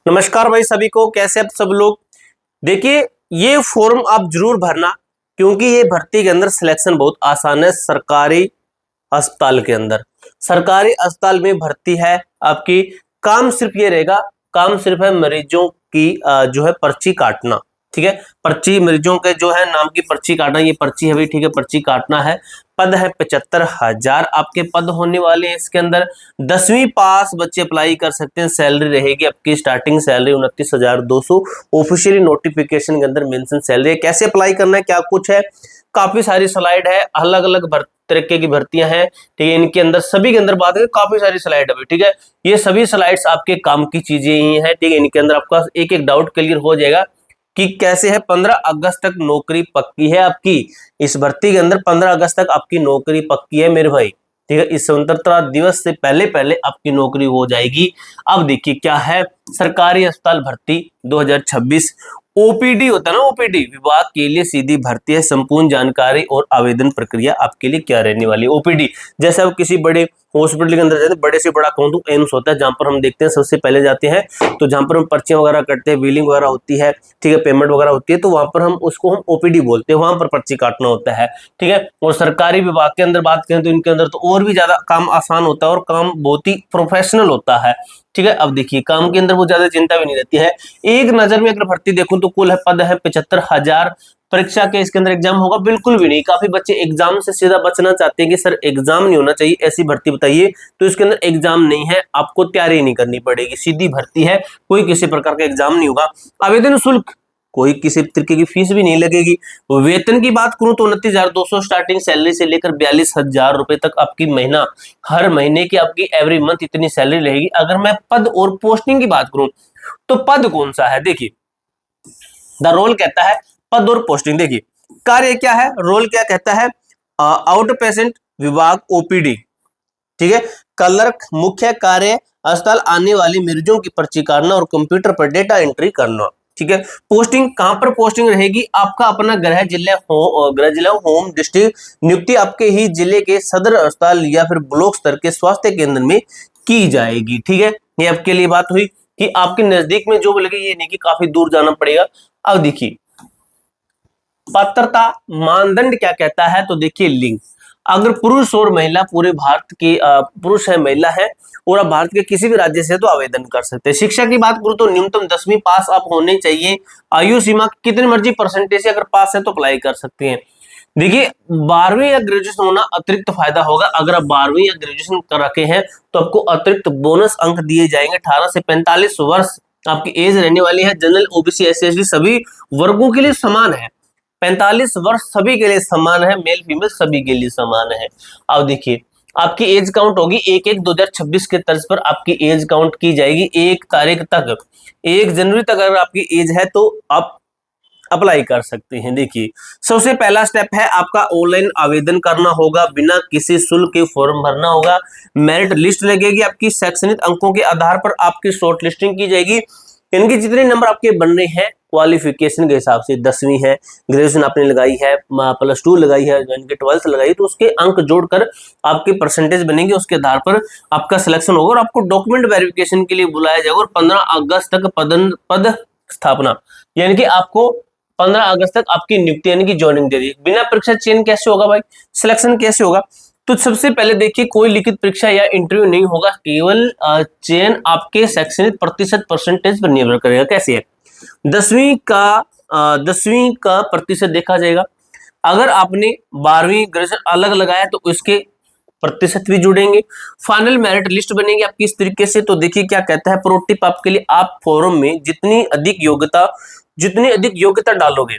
नमस्कार भाई सभी को, कैसे आप सब लोग। देखिए ये फॉर्म आप जरूर भरना, क्योंकि ये भर्ती के अंदर सिलेक्शन बहुत आसान है। सरकारी अस्पताल के अंदर, सरकारी अस्पताल में भर्ती है आपकी। काम सिर्फ ये रहेगा, काम सिर्फ है मरीजों की जो है पर्ची काटना। ठीक है, पर्ची मरीजों के जो है नाम की पर्ची काटना, ये पर्ची है भाई। ठीक है, पर्ची काटना है। पद है 75,000 आपके पद होने वाले हैं इसके अंदर। 10वीं पास बच्चे अप्लाई कर सकते हैं। सैलरी रहेगी आपकी स्टार्टिंग सैलरी 29,200। ऑफिशियली नोटिफिकेशन के अंदर मेंशन सैलरी है। कैसे अप्लाई करना है, क्या कुछ है, काफी सारी स्लाइड है, अलग अलग तरीके की भर्तियां हैं। ठीक है, इनके अंदर सभी के अंदर बात है, काफी सारी स्लाइड है। ठीक है, ये सभी स्लाइड्स आपके काम की चीजें ही हैं। ठीक है, इनके अंदर आपका एक एक डाउट क्लियर हो जाएगा कि कैसे है। 15 अगस्त तक नौकरी पक्की है आपकी। इस भर्ती के अंदर 15 अगस्त तक आपकी नौकरी पक्की है मेरे भाई। ठीक है, इस स्वतंत्रता दिवस से पहले पहले आपकी नौकरी हो जाएगी। अब देखिए क्या है, सरकारी अस्पताल भर्ती 2026 ओपीडी होता है ना, ओपीडी विभाग के लिए सीधी भर्ती है। संपूर्ण जानकारी और आवेदन प्रक्रिया आपके लिए क्या रहने वाली है। ओपीडी जैसे आप किसी बड़े हॉस्पिटल के अंदर जाते हैं, बड़े से बड़ा कहूँ तो एम्स होता है, जहां पर हम देखते हैं सबसे पहले जाते हैं, तो जहां पर हम पर्चियां वगैरह करते हैं, बिलिंग वगैरह होती है, ठीक है, पेमेंट वगैरह होती है, तो वहां पर हम उसको हम ओपीडी बोलते हैं, वहां पर पर्ची काटना होता है। ठीक है, और सरकारी विभाग के अंदर बात करें तो इनके अंदर तो और भी ज्यादा काम आसान होता है और काम बहुत ही प्रोफेशनल होता है। ठीक है, अब देखिए काम के अंदर बहुत ज्यादा चिंता भी नहीं रहती है। एक नजर में अगर भर्ती देखूं तो कुल है पद है 75,000। परीक्षा के इसके अंदर एग्जाम होगा? बिल्कुल भी नहीं। काफी बच्चे एग्जाम से सीधा बचना चाहते हैं कि सर एग्जाम नहीं होना चाहिए, ऐसी भर्ती बताइए। तो इसके अंदर एग्जाम नहीं है, आपको तैयारी नहीं करनी पड़ेगी, सीधी भर्ती है, कोई किसी प्रकार का एग्जाम नहीं होगा। आवेदन शुल्क, कोई किसी तरीके की फीस भी नहीं लगेगी। वेतन की बात करूं तो 29,200 स्टार्टिंग सैलरी से लेकर 42,000 रुपए तक आपकी महीना, हर महीने की आपकी एवरी मंथ इतनी सैलरी रहेगी। अगर मैं पद और पोस्टिंग की बात करूं तो पद कौन सा है, देखिए द रोल कहता है पद और पोस्टिंग। देखिए कार्य क्या है, रोल क्या कहता है, आउट पेशेंट विभाग ओपीडी। ठीक है, क्लर्क मुख्य कार्य अस्पताल आने वाली मरीजों की पर्ची काटना और कंप्यूटर पर डेटा एंट्री करना। ठीक है, पोस्टिंग कहां पर पोस्टिंग रहेगी, आपका अपना गृह जिला होम डिस्ट्रिक्ट नियुक्ति आपके ही जिले के सदर अस्पताल या फिर ब्लॉक स्तर के स्वास्थ्य केंद्र में की जाएगी। ठीक है, ये आपके लिए बात हुई कि आपके नजदीक में जो बोलेगी, ये नहीं कि काफी दूर जाना पड़ेगा। अब देखिए पात्रता मानदंड क्या कहता है, तो देखिए लिंग, अगर पुरुष और महिला पूरे भारत के पुरुष है महिला है और आप भारत के किसी भी राज्य से तो आवेदन कर सकते हैं। शिक्षा की बात करूं तो न्यूनतम 10वीं पास आप होने चाहिए। आयु सीमा कितनी मर्जी परसेंटेज से अगर पास है तो अप्लाई कर सकते हैं। देखिए 12वीं या ग्रेजुएशन होना अतिरिक्त फायदा होगा। अगर आप 12वीं या ग्रेजुएशन कर रखे हैं तो आपको अतिरिक्त बोनस अंक दिए जाएंगे। 18 से 45 वर्ष आपकी एज रहने वाली है। जनरल ओबीसी एससी एसटी सभी वर्गों के लिए समान है। 45 वर्ष सभी के लिए समान है, मेल फीमेल सभी के लिए समान है। अब देखिए आपकी एज काउंट होगी 1/1/2026 के तर्ज पर आपकी एज काउंट की जाएगी। 1 तारीख तक, 1 जनवरी तक अगर आपकी एज है तो आप अप्लाई कर सकते हैं। देखिए सबसे पहला स्टेप है आपका ऑनलाइन आवेदन करना होगा, बिना किसी शुल्क के फॉर्म भरना होगा। मेरिट लिस्ट लगेगी आपकी, शैक्षणिक अंकों के आधार पर आपकी शॉर्ट लिस्टिंग की जाएगी। इनके जितने नंबर आपके बन रहे हैं क्वालिफिकेशन के हिसाब से, 10वीं है, ग्रेजुएशन आपने लगाई है, +2 लगाई है, यानी कि 12th लगाई, तो उसके अंक जोड़कर आपके परसेंटेज बनेंगे, उसके आधार पर आपका सिलेक्शन होगा और आपको डॉक्यूमेंट वेरिफिकेशन के लिए बुलाया जाएगा। और 15 अगस्त तक पद स्थापना, यानी कि आपको 15 अगस्त तक आपकी नियुक्ति यानी कि ज्वाइनिंग दे दी। बिना परीक्षा चयन कैसे होगा भाई, सिलेक्शन कैसे होगा, तो सबसे पहले देखिए कोई लिखित परीक्षा या इंटरव्यू नहीं होगा, केवल चयन आपके शैक्षणिक प्रतिशत परसेंटेज पर निर्भर करेगा। कैसे है, 10वीं का प्रतिशत देखा जाएगा। अगर आपने 12वीं ग्रेजुएशन अलग लगाया तो उसके प्रतिशत भी जुड़ेंगे। फाइनल मेरिट लिस्ट बनेगी आपकी इस तरीके से। तो देखिए क्या कहता है, प्रो टिप आपके लिए, आप फॉर्म में जितनी अधिक योग्यता डालोगे,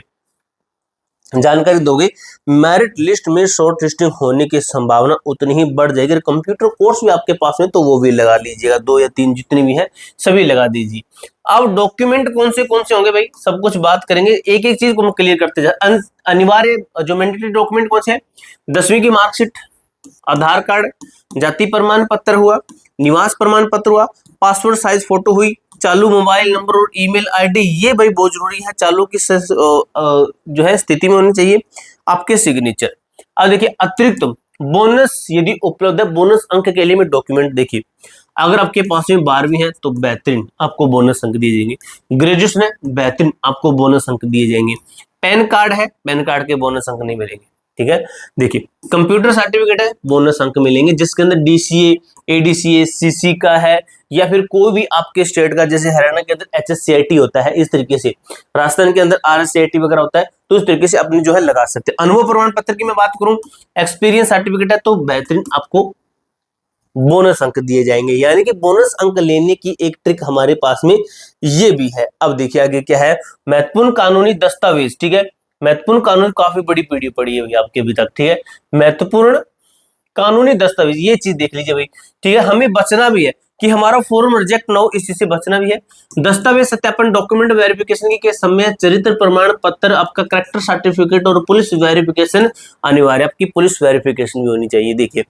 जानकारी दोगे, मेरिट लिस्ट में शॉर्ट लिस्टिंग होने की संभावना उतनी ही बढ़ जाएगी। अगर कंप्यूटर कोर्स भी आपके पास में तो वो भी लगा लीजिएगा, 2 या 3 जितने भी है सभी लगा दीजिए। अब डॉक्यूमेंट कौन से होंगे भाई, सब कुछ बात करेंगे, एक एक चीज को हम क्लियर करते जाए। अनिवार्य जो मैंडेटरी डॉक्यूमेंट कौन से हैं, 10वीं की मार्कशीट, आधार कार्ड, जाति प्रमाण पत्र हुआ, निवास प्रमाण पत्र हुआ, पासपोर्ट साइज फोटो हुई, चालू मोबाइल नंबर और ईमेल आईडी, ये भाई बहुत जरूरी है, चालू की जो है स्थिति में होनी चाहिए, आपके सिग्नेचर। अब देखिए अतिरिक्त बोनस यदि उपलब्ध है, बोनस अंक के लिए में डॉक्यूमेंट देखिए, अगर आपके पास में 12वीं है तो बेहतरीन, आपको बोनस अंक दिए जाएंगे। ग्रेजुएशन है, बेहतरीन, आपको बोनस अंक दिए जाएंगे। पैन कार्ड है, पैन कार्ड के बोनस अंक नहीं मिलेंगे, ठीक है। देखिए कंप्यूटर सर्टिफिकेट है, बोनस अंक मिलेंगे, जिसके अंदर डीसीए, एडीसीए, सीसी का है, या फिर कोई भी आपके स्टेट का, जैसे हरियाणा के अंदर एचएससीआईटी होता है, इस तरीके से राजस्थान के अंदर आरएससीआईटी वगैरह होता है, तो इस तरीके से अपनी जो है लगा सकते हैं। अनुभव प्रमाण पत्र की मैं बात करूं, एक्सपीरियंस सर्टिफिकेट है, तो बेहतरीन आपको बोनस अंक दिए जाएंगे। यानी कि बोनस अंक लेने की एक ट्रिक हमारे पास में ये भी है। अब देखिए आगे क्या है, महत्वपूर्ण कानूनी दस्तावेज, ठीक है। महत्वपूर्ण कानून, काफी बड़ी पीढ़ी पड़ी है आपके अभी तक, ठीक है। महत्वपूर्ण कानूनी दस्तावेज, ये चीज देख लीजिए भाई, ठीक है। हमें बचना भी है कि हमारा फॉर्म रिजेक्ट ना हो, इस चीज से बचना भी है। दस्तावेज सत्यापन, डॉक्यूमेंट वेरिफिकेशन के समय चरित्र प्रमाण पत्र, आपका करेक्टर सर्टिफिकेट और पुलिस वेरिफिकेशन अनिवार्य, आपकी पुलिस वेरिफिकेशन भी होनी चाहिए। देखिए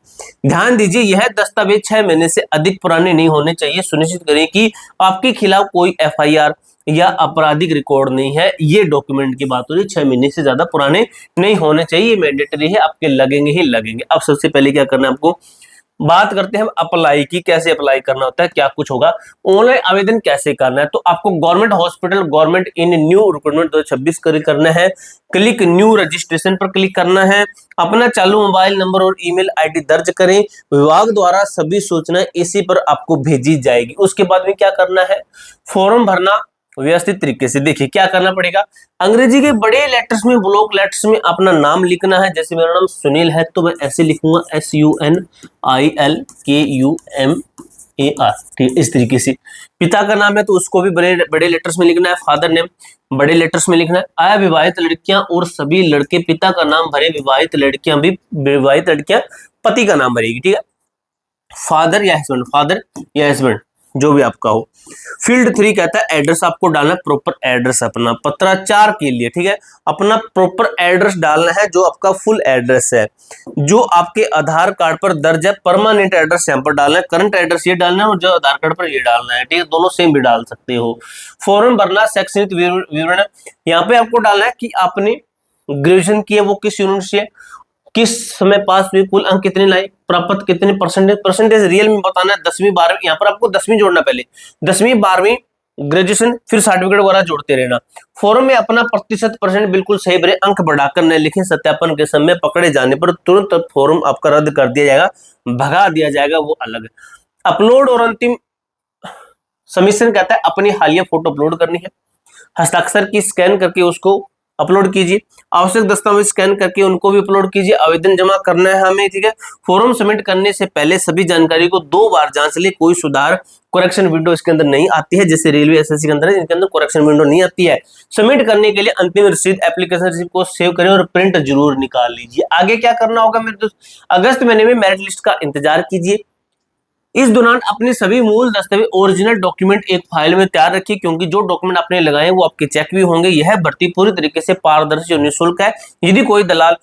ध्यान दीजिए, यह दस्तावेज 6 महीने से अधिक पुराने नहीं होने चाहिए। सुनिश्चित करें कि आपके खिलाफ कोई एफआईआर या आपराधिक रिकॉर्ड नहीं है। ये डॉक्यूमेंट की बात हो रही है, 6 महीने से ज्यादा पुराने नहीं होने चाहिए, मैंडेटरी है, आपके लगेंगे ही लगेंगे। अब सबसे पहले क्या करना है आपको, बात करते हैं हम अप्लाई की, कैसे अप्लाई करना होता है, क्या कुछ होगा, ऑनलाइन आवेदन कैसे करना है। तो आपको government hospital government in new recruitment 2026 करना है, क्लिक न्यू रजिस्ट्रेशन पर क्लिक करना है, अपना चालू मोबाइल नंबर और ईमेल आईडी दर्ज करें, विभाग द्वारा सभी सूचनाएं इसी पर आपको भेजी जाएगी। उसके बाद में क्या करना है, फॉर्म भरना व्यवस्थित तरीके से। देखिए क्या करना पड़ेगा, अंग्रेजी के बड़े लेटर्स में, ब्लॉक लेटर्स में अपना नाम लिखना है। जैसे मेरा नाम सुनील है तो मैं ऐसे लिखूंगा SUNILKUMAR, ठीक, इस तरीके से। पिता का नाम है तो उसको भी बड़े बड़े लेटर्स में लिखना है, फादर नेम बड़े लेटर्स में लिखना है। अविवाहित लड़कियां और सभी लड़के पिता का नाम भरे, विवाहित लड़कियां भी, विवाहित लड़कियां पति का नाम भरेगी, ठीक है। फादर या हस्बैंड, फादर या हस्बैंड जो भी आपका हो। फील्ड 3 कहता है एड्रेस आपको डालना है, प्रॉपर एड्रेस अपना, पत्राचार के लिए, ठीक है, अपना प्रॉपर एड्रेस डालना है, जो आपका फुल एड्रेस है, जो आपके आधार कार्ड पर दर्ज है, परमानेंट एड्रेस यहाँ पर डालना है, करंट एड्रेस ये डालना है और जो आधार कार्ड पर ये डालना है, ठीक है, दोनों सेम भी डाल सकते हो। फॉर्म भरना, शैक्षणिक विवरण यहाँ पे आपको डालना है कि आपने ग्रेजुएशन किया वो किस यूनिवर्सिटी है, किस समय पास हुई, कुल अंक कितने लाए, प्राप्त कितने परसेंटेज रियल में बताना है। 10वीं 12वीं, यहाँ पर आपको 10वीं जोड़ना, पहले 10वीं 12वीं ग्रेजुएशन, फिर सर्टिफिकेट वगैरह जोड़ते रहना। फॉर्म में अपना प्रतिशत परसेंट बिल्कुल सही भरे, अंक बढ़ाकर न लिखें। सत्यापन के समय पकड़े जाने पर तुरंत फॉर्म आपका रद्द कर दिया जाएगा, भगा दिया जाएगा, वो अलग। अपलोड और अंतिम सबमिशन कहता है अपनी हालिया फोटो अपलोड करनी है, हस्ताक्षर की स्कैन करके उसको अपलोड कीजिए, आवश्यक दस्तावेज स्कैन करके उनको भी अपलोड कीजिए, आवेदन जमा करना है हमें, ठीक है। फॉर्म सबमिट करने से पहले सभी जानकारी को 2 बार जांच ले, कोई सुधार करेक्शन विंडो इसके अंदर नहीं आती है, जैसे रेलवे एसएससी के अंदर है, इनके अंदर करेक्शन विंडो नहीं आती है। सबमिट करने के लिए अंतिम रसीद एप्लीकेशन रसीद को सेव करें और प्रिंट जरूर निकाल लीजिए। आगे क्या करना होगा मेरे दोस्त, अगस्त महीने में मेरिट लिस्ट का इंतजार कीजिए। इस दौरान अपने सभी मूल दस्तावेज ओरिजिनल डॉक्यूमेंट एक फाइल में तैयार रखिए, क्योंकि जो डॉक्यूमेंट आपने लगाए वो आपके चेक भी होंगे। यह भर्ती पूरी तरीके से पारदर्शी और निःशुल्क है। यदि कोई दलाल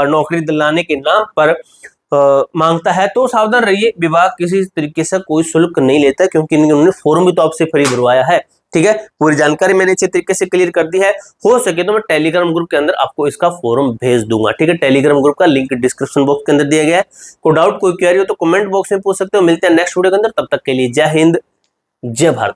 नौकरी दिलाने के नाम पर मांगता है तो सावधान रहिए, विभाग किसी तरीके से कोई शुल्क नहीं लेता, क्योंकि उन्होंने फॉर्म भी तो आपसे फ्री भरवाया है, ठीक है। पूरी जानकारी मैंने अच्छे तरीके से क्लियर कर दी है। हो सके तो मैं टेलीग्राम ग्रुप के अंदर आपको इसका फॉर्म भेज दूंगा, ठीक है। टेलीग्राम ग्रुप का लिंक डिस्क्रिप्शन बॉक्स के अंदर दिया गया है। कोई डाउट कोई क्वेरी हो तो कमेंट बॉक्स में पूछ सकते हो। मिलते हैं नेक्स्ट वीडियो के अंदर, तब तक के लिए जय हिंद, जय भारत।